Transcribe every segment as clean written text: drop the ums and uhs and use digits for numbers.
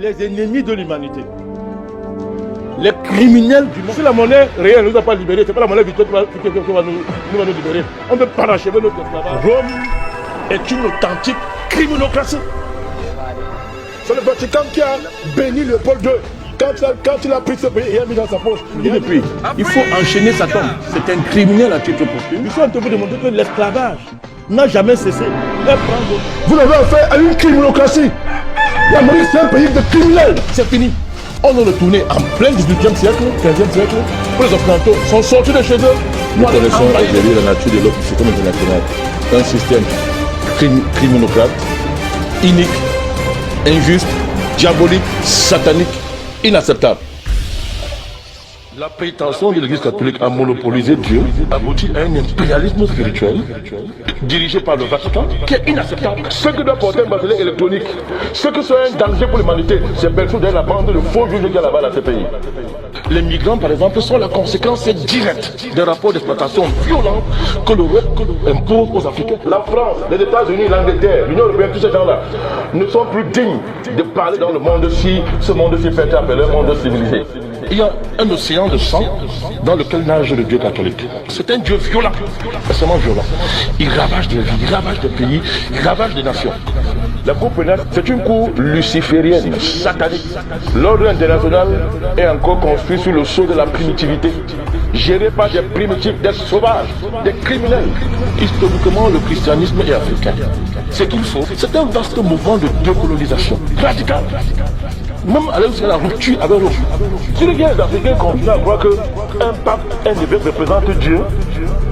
les ennemis de l'humanité, les criminels du monde. Si la monnaie réelle ne nous a pas libérés, c'est pas la monnaie virtuelle qui va nous libérer. On veut parachever notre esclavage. Rome est une authentique criminocratie. C'est le Vatican qui a béni le Paul II. Quand il a pris ce pays et a mis dans sa poche. Et depuis, il faut enchaîner sa tombe. C'est un criminel à titre posthume. Ils sont en train de vous démontrer que l'esclavage n'a jamais cessé. Vous l'avez fait à une criminocratie. L'Amérique, c'est un pays de criminels. C'est fini. On a retourné en plein 18e siècle, 15e siècle. Pour les Occidentaux sont sortis de chez eux. Nous connaissons aujourd'hui la nature de l'autre système international. Un système criminocrate, inique, injuste, diabolique, satanique, inacceptable. La prétention de l'Église catholique à monopoliser Dieu aboutit à un impérialisme spirituel dirigé par le Vatican qui est inacceptable. Ce que doit porter un bracelet électronique, ce que c'est un danger pour l'humanité, c'est perçu dans la bande de faux juges qu'il y a là-bas dans ces pays. Les migrants, par exemple, sont la conséquence directe des rapports d'exploitation violents que l'Europe impose aux Africains. La France, les États-Unis, l'Angleterre, l'Union européenne, tous ces gens-là ne sont plus dignes de parler dans le monde si ce monde-ci fait appeler un monde civilisé. Il y a un océan de sang dans lequel nage le Dieu catholique. C'est un Dieu violent, extrêmement violent. Il ravage des vies, il ravage des pays, il ravage des nations. La Cour pénale, c'est une cour luciférienne, satanique. L'ordre international est encore construit sur le sceau de la primitivité, géré par des primitifs, des sauvages, des criminels. Historiquement, le christianisme est africain. Ce qu'il faut, c'est un vaste mouvement de décolonisation radicale. Même à l'heure où c'est la rupture avec l'autre. Si les gars africains continuent à croire qu'un pape, un évêque représente Dieu,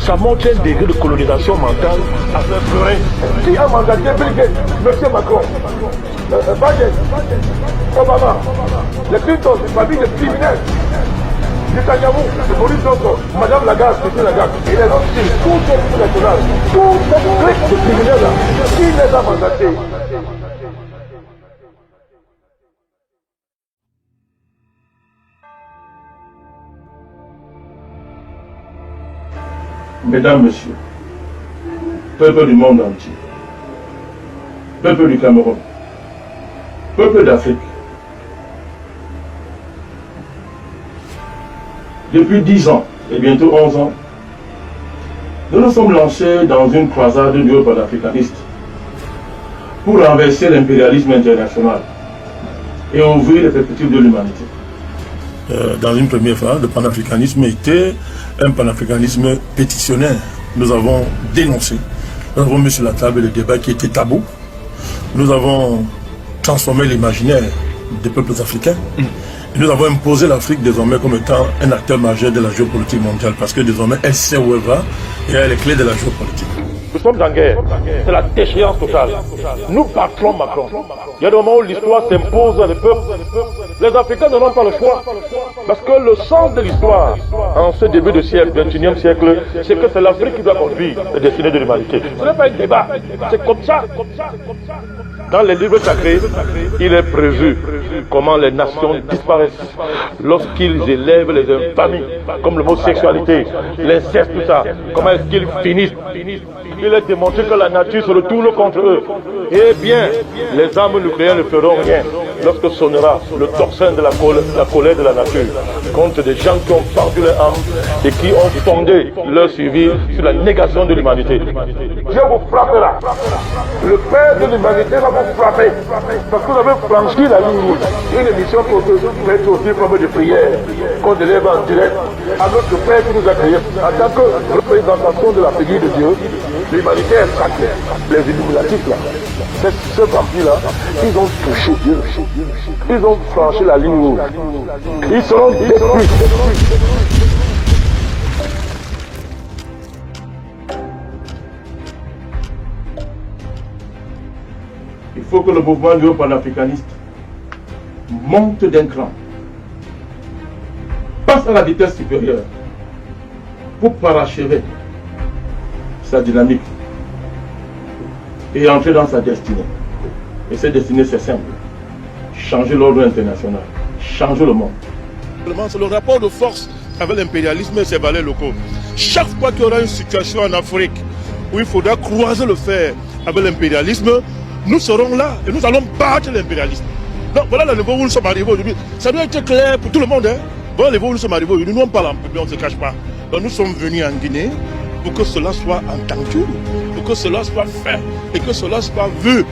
ça montre un degré de colonisation mentale à faire pleurer. Qui a mandaté Bill Gates, M. Macron, Biden, Obama, les Clinton, les familles de criminels, Netanyahu, c'est Boris Johnson, Madame Lagarde, M. Lagarde, et les autres, tout ce national, tout cette clique de criminels-là, qui les a mandatés? Mesdames, Messieurs, peuple du monde entier, peuple du Cameroun, peuple d'Afrique, depuis 10 ans et bientôt 11 ans, nous nous sommes lancés dans une croisade néo-panafricaniste pour renverser l'impérialisme international et ouvrir les perspectives de l'humanité. Dans une première phase, le panafricanisme était un panafricanisme pétitionnaire. Nous avons dénoncé, nous avons mis sur la table les débats qui étaient tabous. Nous avons transformé l'imaginaire des peuples africains. Et nous avons imposé l'Afrique désormais comme étant un acteur majeur de la géopolitique mondiale parce que désormais elle sait où elle va et elle a les clés de la géopolitique. Nous sommes en guerre, c'est la déchéance totale. Nous battrons Macron. Il y a des moments où l'histoire s'impose à des peuples. Les Africains n'ont pas le choix. Parce que le sens de l'histoire, en ce début de siècle, 21e siècle, c'est que c'est l'Afrique qui doit conduire les destinées de l'humanité. Ce n'est pas un débat, c'est comme ça. Dans les livres sacrés, il est prévu comment les nations disparaissent lorsqu'ils élèvent les infamies, comme l'homosexualité, l'inceste, tout ça. Comment est-ce qu'ils finissent? Il est démontré que la nature se retourne contre eux. Eh bien, les armes nucléaires ne feront rien lorsque sonnera le tocsin de la colère de la nature contre des gens qui ont perdu leur âme et qui ont fondé leur survie sur la négation de l'humanité. Dieu vous frappera. Le Père de l'humanité va vous frapper parce que vous avez franchi la ligne rouge. Une émission pour être aussi forme de prière qu'on élève en direct à notre Père qui nous a créés en tant que représentation de la figure de Dieu. L'humanité est sacrée. Les illuminatifs là, ce vampire là, ils ont touché Dieu. Ils ont franchi la ligne rouge. Ils seront détruits. Il faut que le mouvement néo-panafricaniste monte d'un cran, passe à la vitesse supérieure pour parachever sa dynamique et entrer dans sa destinée. Et cette destinée, c'est simple. Changer l'ordre international, changer le monde. C'est le rapport de force avec l'impérialisme et ses valeurs locaux. Chaque fois qu'il y aura une situation en Afrique où il faudra croiser le fer avec l'impérialisme, nous serons là et nous allons battre l'impérialisme. Donc voilà le niveau où nous sommes arrivés aujourd'hui. Ça doit être clair pour tout le monde. Hein. Voilà le niveau où nous sommes arrivés aujourd'hui. Nous on parle en public, on ne se cache pas. Donc nous sommes venus en Guinée pour que cela soit entendu, pour que cela soit fait et que cela soit vu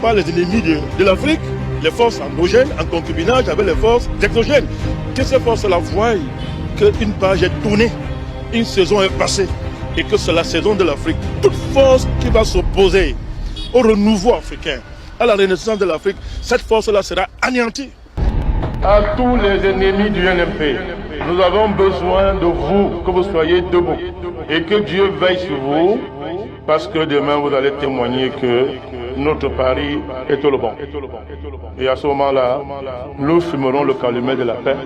par les ennemis de l'Afrique, les forces endogènes en concubinage avec les forces exogènes. Que ces forces-là voient qu'une page est tournée, une saison est passée et que c'est la saison de l'Afrique. Toute force qui va s'opposer au renouveau africain, à la renaissance de l'Afrique, cette force-là sera anéantie. À tous les ennemis du NMP, nous avons besoin de vous, que vous soyez debout et que Dieu veille sur vous, parce que demain vous allez témoigner que notre pari est le bon. Et à ce moment-là, nous fumerons le calumet de la paix,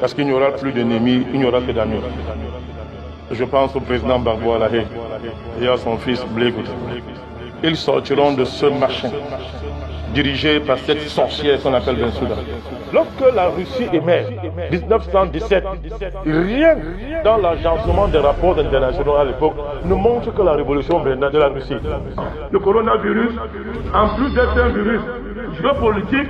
parce qu'il n'y aura plus d'ennemis, il n'y aura que d'amis. Je pense au président Gbagbo Alahe et à son fils Blé Goudé. Ils sortiront de ce machin dirigé par cette sorcière qu'on appelle Bensouda. Lorsque la Russie émerge, 1917, rien dans l'agencement des rapports internationaux à l'époque ne montre que la révolution de la Russie. Le coronavirus, en plus d'être un virus géopolitique,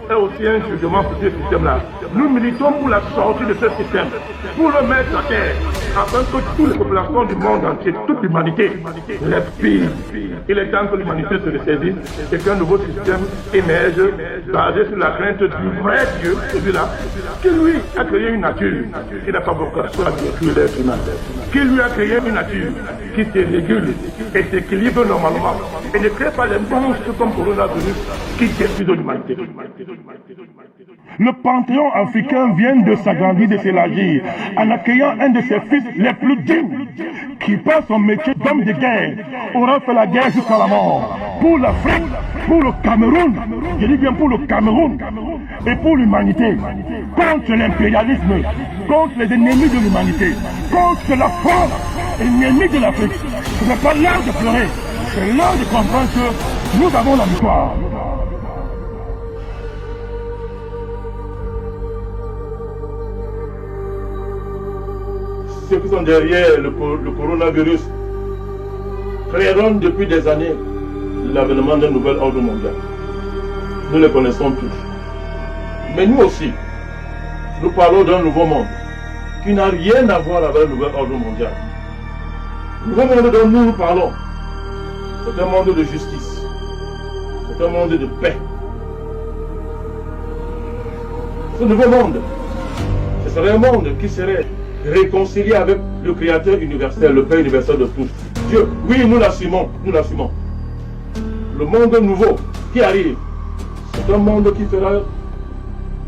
est aussi un jugement pour ce système-là. Nous militons pour la sortie de ce système, pour le mettre à terre, afin que toutes les populations du monde entier, toute l'humanité, respire. Il est temps que l'humanité se ressaisisse et qu'un nouveau système émerge basé sur la crainte du vrai Dieu, celui-là, qui lui a créé une nature qui n'a pas vocation à détruire l'être humain, qui lui a créé une nature qui se régule et s'équilibre normalement et ne crée pas les monstres comme coronavirus qui détruisent l'humanité. Le panthéon africain vient de s'agrandir, de s'élargir, en accueillant un de ses fils les plus dignes, qui par son métier d'homme de guerre aura fait la guerre jusqu'à la mort. Pour l'Afrique, pour le Cameroun, je dis bien pour le Cameroun, et pour l'humanité, contre l'impérialisme, contre les ennemis de l'humanité, contre la France, ennemie de l'Afrique. Ce n'est pas l'heure de pleurer, c'est l'heure de comprendre que nous avons la victoire. Ceux qui sont derrière le coronavirus créeront depuis des années l'avènement d'un nouvel ordre mondial. Nous le connaissons tous. Mais nous aussi, nous parlons d'un nouveau monde qui n'a rien à voir avec le nouvel ordre mondial. Le nouveau monde dont nous parlons, c'est un monde de justice, c'est un monde de paix. Ce nouveau monde, ce serait un monde qui serait réconcilié avec le Créateur universel, le Père universel de tous. Dieu, oui, nous l'assumons, nous l'assumons. Le monde nouveau qui arrive, c'est un monde qui fera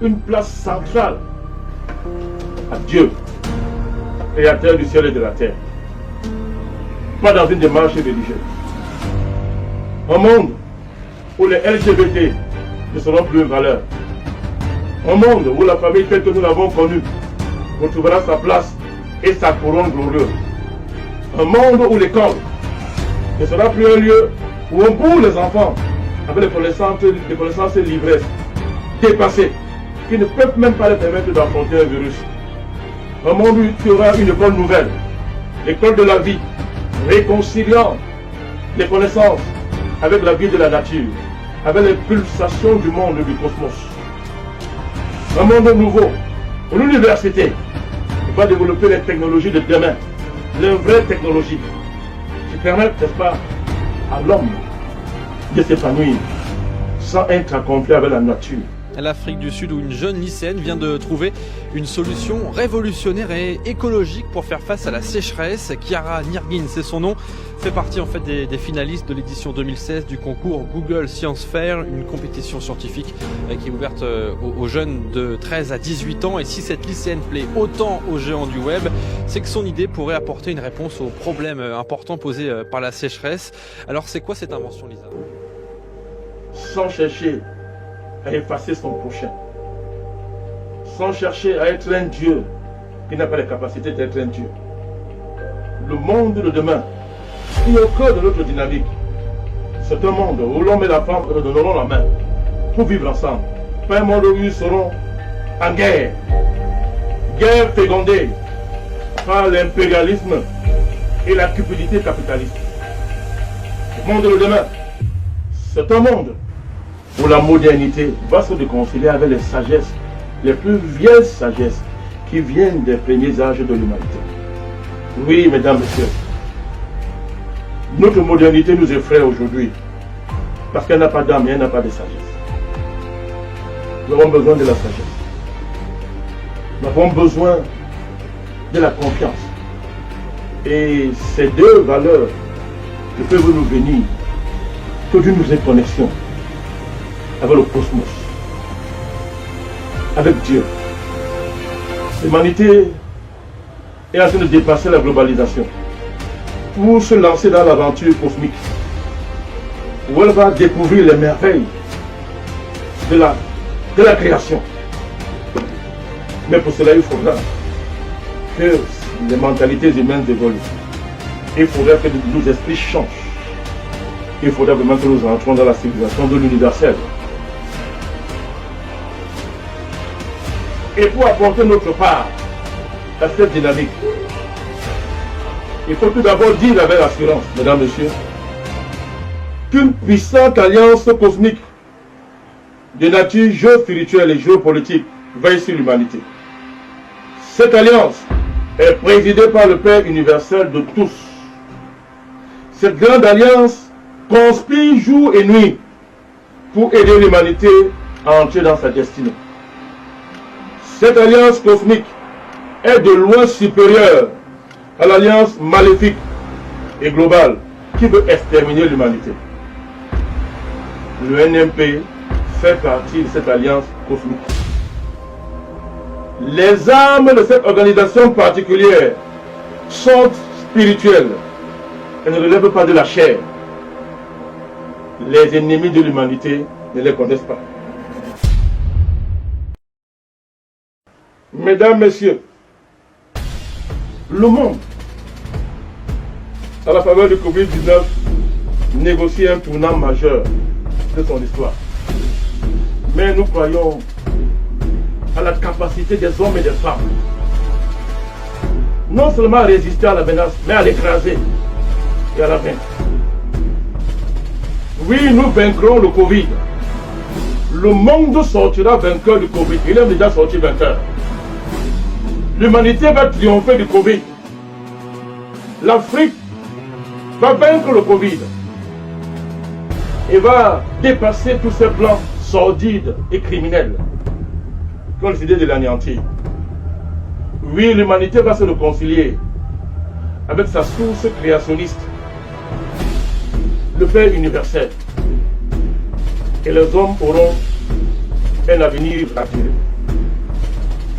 une place centrale à Dieu, Créateur du ciel et de la terre. Pas dans une démarche religieuse. Un monde où les LGBT ne seront plus une valeur. Un monde où la famille telle que nous l'avons connue retrouvera sa place et sa couronne glorieuse. Un monde où l'école ne sera plus un lieu où on bourre les enfants avec les connaissances et l'ivresse dépassées, qui ne peuvent même pas leur permettre d'affronter un virus. Un monde où il y aura une école nouvelle, l'école de la vie, réconciliant les connaissances avec la vie de la nature, avec les pulsations du monde du cosmos. Un monde nouveau où l'université va développer les technologies de demain, les vraies technologies qui permettent, n'est-ce pas, à l'homme de s'épanouir sans être accompli avec la nature. L'Afrique du Sud, où une jeune lycéenne vient de trouver une solution révolutionnaire et écologique pour faire face à la sécheresse. Kiara Nirgin, c'est son nom, fait partie en fait des finalistes de l'édition 2016 du concours Google Science Fair, une compétition scientifique qui est ouverte aux jeunes de 13 à 18 ans. Et si cette lycéenne plaît autant aux géants du web, c'est que son idée pourrait apporter une réponse aux problèmes importants posés par la sécheresse. Alors c'est quoi cette invention, Lisa? Sans chercher à effacer son prochain, sans chercher à être un Dieu qui n'a pas la capacité d'être un Dieu. Le monde de demain, qui est au cœur de notre dynamique, c'est un monde où l'homme et la femme se donneront la main pour vivre ensemble. Pas un monde où ils seront en guerre, guerre fécondée par l'impérialisme et la cupidité capitaliste. Le monde de demain, c'est un monde pour la modernité va se réconcilier avec les sagesses, les plus vieilles sagesses qui viennent des premiers âges de l'humanité. Oui, mesdames, messieurs, notre modernité nous effraie aujourd'hui parce qu'elle n'a pas d'âme et elle n'a pas de sagesse. Nous avons besoin de la sagesse. Nous avons besoin de la confiance. Et ces deux valeurs ne peuvent nous venir que d'une connexion avec le cosmos, avec Dieu. L'humanité est en train de dépasser la globalisation pour se lancer dans l'aventure cosmique où elle va découvrir les merveilles de la création. Mais pour cela, il faudra que les mentalités humaines évoluent. Il faudra que nos esprits changent. Il faudra vraiment que nous entrions dans la civilisation de l'universel. Et pour apporter notre part à cette dynamique, il faut tout d'abord dire avec assurance, mesdames, messieurs, qu'une puissante alliance cosmique de nature géospirituelle et géopolitique veille sur l'humanité. Cette alliance est présidée par le Père universel de tous. Cette grande alliance conspire jour et nuit pour aider l'humanité à entrer dans sa destinée. Cette alliance cosmique est de loin supérieure à l'alliance maléfique et globale qui veut exterminer l'humanité. Le NMP fait partie de cette alliance cosmique. Les âmes de cette organisation particulière sont spirituelles et ne relèvent pas de la chair. Les ennemis de l'humanité ne les connaissent pas. Mesdames, messieurs, le monde, à la faveur du Covid-19, négocie un tournant majeur de son histoire. Mais nous croyons à la capacité des hommes et des femmes, non seulement à résister à la menace, mais à l'écraser et à la vaincre. Oui, nous vaincrons le Covid. Le monde sortira vainqueur du Covid. Il est déjà sorti vainqueur. L'humanité va triompher du Covid. L'Afrique va vaincre le Covid et va dépasser tous ces plans sordides et criminels qui ont décidé de l'anéantir. Oui, l'humanité va se réconcilier avec sa source créationniste, le Père universel. Et les hommes auront un avenir attiré.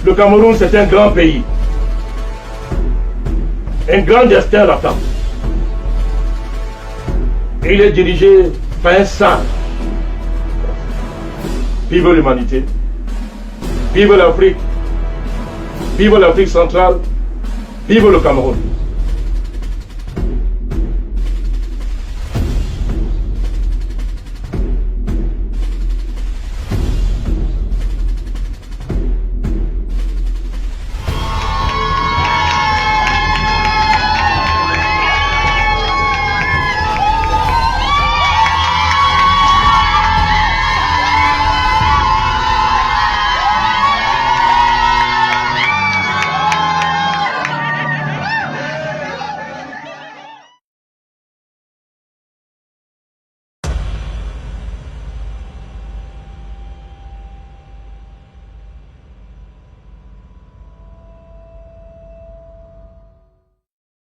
Le Cameroun, c'est un grand pays. Un grand destin l'attend. Et il est dirigé par un sage. Vive l'humanité. Vive l'Afrique. Vive l'Afrique centrale. Vive le Cameroun.